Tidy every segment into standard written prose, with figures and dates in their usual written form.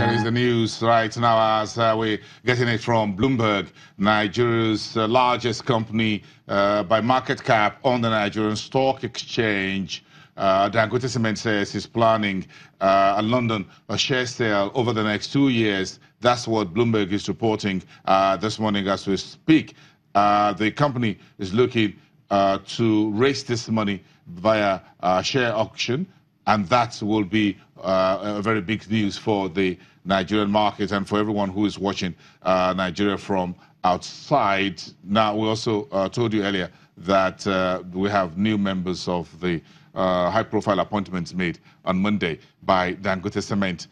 There is the news right now as we're getting it from Bloomberg, Nigeria's largest company by market cap on the Nigerian Stock Exchange. Dangote Cement says is planning a London share sale over the next 2 years. That's what Bloomberg is reporting this morning as we speak. The company is looking to raise this money via share auction, and that will be a very big news for the Nigerian market and for everyone who is watching Nigeria from outside. Now, we also told you earlier that we have new members of the high-profile appointments made on Monday by Dangote Cement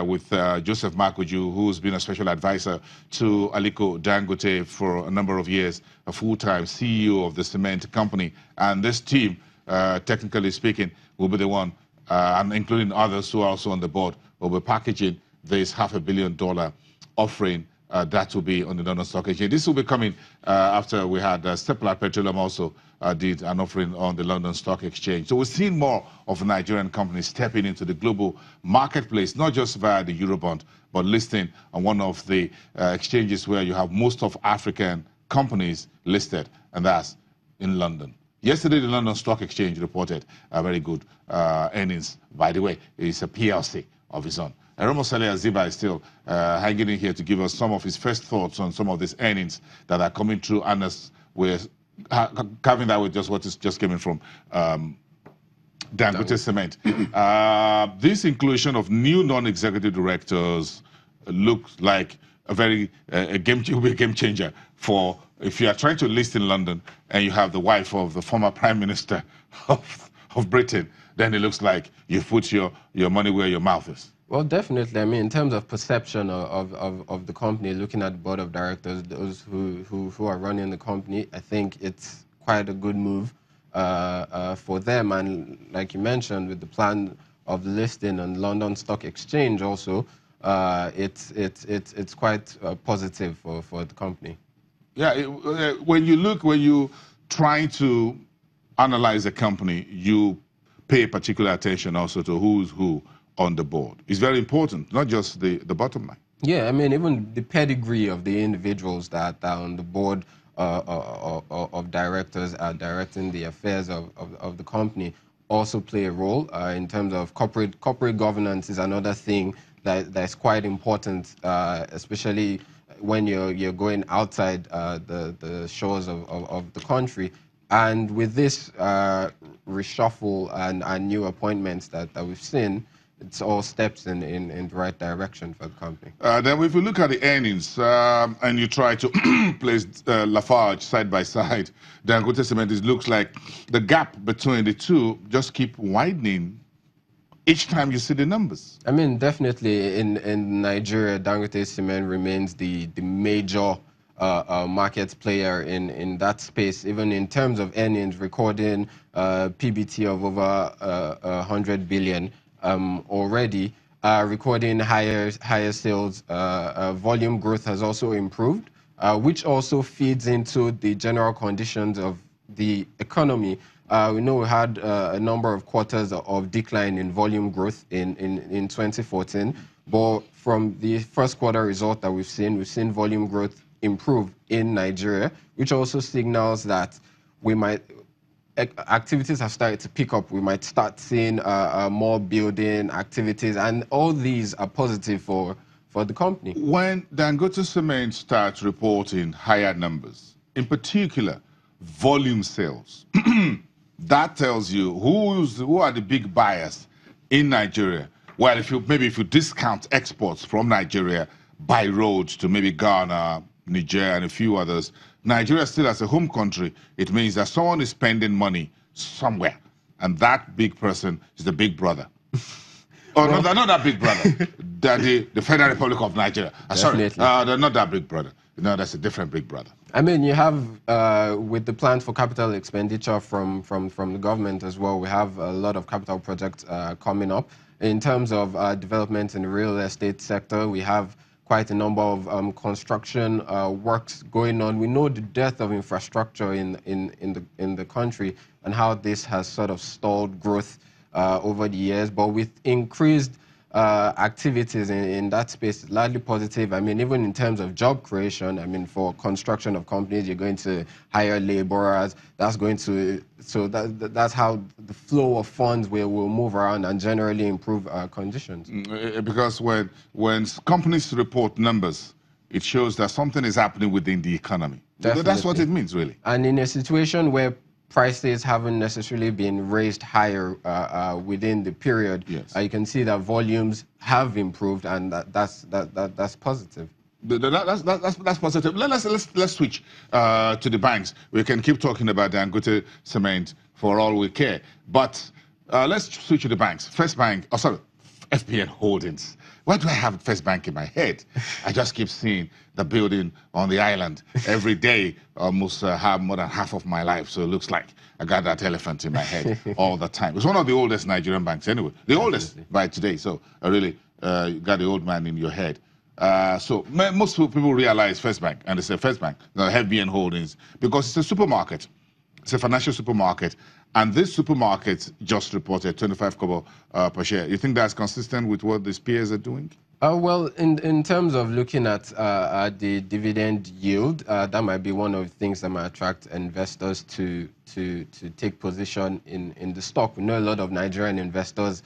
with Joseph Makuju, who's been a special advisor to Aliko Dangote for a number of years, a full-time CEO of the cement company. And this team, technically speaking, will be the one, and including others who are also on the board, will be packaging this $500 million offering that will be on the London Stock Exchange. This will be coming after we had Seplat Petroleum also did an offering on the London Stock Exchange. So we're seeing more of Nigerian companies stepping into the global marketplace, not just via the Eurobond, but listing on one of the exchanges where you have most of African companies listed, and that's in London. Yesterday, the London Stock Exchange reported a very good earnings. By the way, it's a PLC of its own. Eromosale Aziba is still hanging in here to give us some of his first thoughts on some of these earnings that are coming through, and as we're having that with just what is just coming from Dangote Cement. This inclusion of new non-executive directors looks like a very game changer for if you are trying to list in London and you have the wife of the former Prime Minister of Britain, then it looks like you've put your money where your mouth is. Well, definitely. I mean, in terms of perception of the company, looking at the board of directors, those who are running the company, I think it's quite a good move for them. And like you mentioned, with the plan of listing on London Stock Exchange also, it's quite positive for the company. Yeah, when you try to analyze a company, you pay particular attention also to who's who on the board. It's very important, not just the bottom line. Yeah, I mean, even the pedigree of the individuals that are on the board of directors are directing the affairs of the company also play a role in terms of corporate governance is another thing that's quite important, especially when you're going outside the shores of the country. And with this reshuffle and new appointments that we've seen, it's all steps in the right direction for the company. Then if you look at the earnings and you try to place Lafarge side by side, Dangote Cement, it looks like the gap between the two just keep widening each time you see the numbers. I mean, definitely in Nigeria, Dangote Cement remains the major market player in that space, even in terms of earnings, recording PBT of over 100 billion already, recording higher sales. Volume growth has also improved, which also feeds into the general conditions of the economy. We know we had a number of quarters of decline in volume growth in 2014, but from the first quarter result that we've seen volume growth improve in Nigeria, which also signals that activities have started to pick up. We might start seeing more building activities, and all these are positive for the company. When Dangote Cement starts reporting higher numbers, in particular volume sales, that tells you who are the big buyers in Nigeria. Well, if you discount exports from Nigeria by road to maybe Ghana, Niger, and a few others, Nigeria still as a home country, it means that someone is spending money somewhere, and that big person is the big brother. Oh, well, no, not that big brother. the Federal Republic of Nigeria. Sorry, they're not that big brother. No, that's a different big brother. I mean, you have, with the plan for capital expenditure from the government as well, we have a lot of capital projects coming up. In terms of development in the real estate sector, we have quite a number of construction works going on. We know the dearth of infrastructure in the country and how this has sort of stalled growth over the years. But with increased activities in that space is largely positive. I mean, even in terms of job creation, I mean, for construction of companies, you're going to hire laborers. That's going to, so that's how the flow of funds will move around and generally improve conditions. Because when companies report numbers, it shows that something is happening within the economy. Definitely. That's what it means, really. And in a situation where prices haven't necessarily been raised higher within the period, yes. You can see that volumes have improved, and that's positive. That's positive. Let's switch to the banks. We can keep talking about Dangote Cement for all we care, but let's switch to the banks. First Bank, oh sorry, FPN Holdings. Why do I have First Bank in my head? I just keep seeing the building on the island every day, almost have more than half of my life. So it looks like I got that elephant in my head all the time. It's one of the oldest Nigerian banks anyway. The oldest by today. So I really you got the old man in your head. So most people realize First Bank, and they say First Bank, FBN Holdings, because it's a supermarket. It's a financial supermarket. And this supermarket just reported 25 kobo per share. You think that's consistent with what these peers are doing? Well, in terms of looking at the dividend yield, that might be one of the things that might attract investors to take position in the stock. We know a lot of Nigerian investors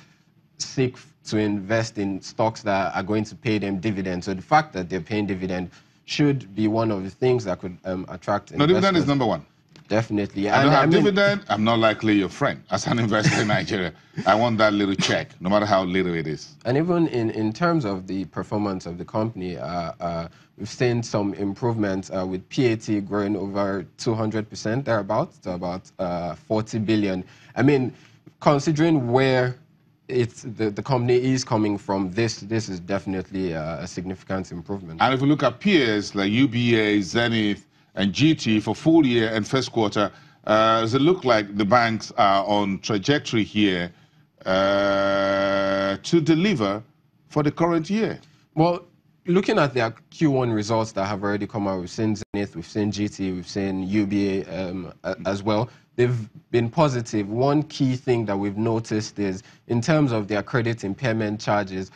seek to invest in stocks that are going to pay them dividends. So the fact that they're paying dividend should be one of the things that could attract investors. No, dividend is number one. Definitely. I don't have dividend, I'm not likely your friend. As an investor in Nigeria, I want that little check, no matter how little it is. And even in terms of the performance of the company, we've seen some improvements with PAT growing over 200% thereabouts to about 40 billion. I mean, considering where the company is coming from, this is definitely a significant improvement. And if we look at peers like UBA, Zenith, and GT for full year and first quarter, does it look like the banks are on trajectory here to deliver for the current year? Well, looking at their Q1 results that have already come out, we've seen Zenith, we've seen GT, we've seen UBA as well. They've been positive. One key thing that we've noticed is in terms of their credit impairment charges,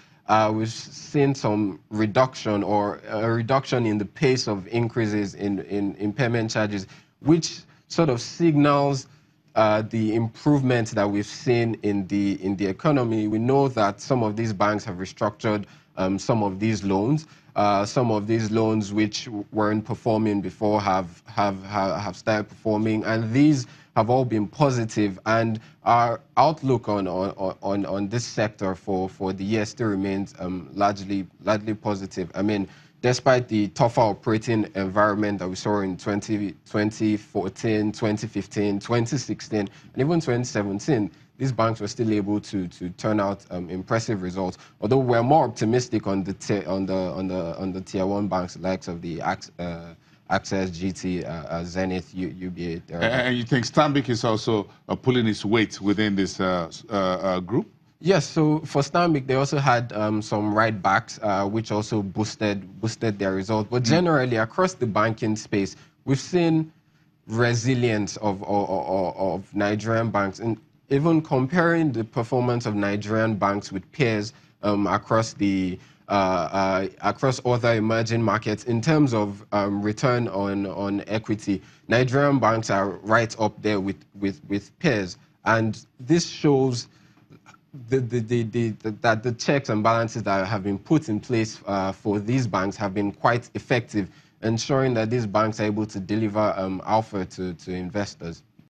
we've seen some reduction or a reduction in the pace of increases in impairment charges, which sort of signals the improvement that we've seen in the economy. We know that some of these banks have restructured some of these loans. Some of these loans which weren't performing before have started performing, and these have all been positive, and our outlook on this sector for the year still remains largely positive. I mean, despite the tougher operating environment that we saw in 2014, 2015, 2016, and even 2017, these banks were still able to turn out impressive results. Although we're more optimistic on the tier 1 banks, the likes of the Access, GT, Zenith, UBA. And you think Stanbic is also pulling its weight within this group? Yes, so for Stanbic, they also had some write-backs, which also boosted their results. But generally, across the banking space, we've seen resilience of Nigerian banks. And even comparing the performance of Nigerian banks with peers across other emerging markets in terms of return on equity, Nigerian banks are right up there with peers, and this shows that the checks and balances that have been put in place for these banks have been quite effective, ensuring that these banks are able to deliver alpha to investors.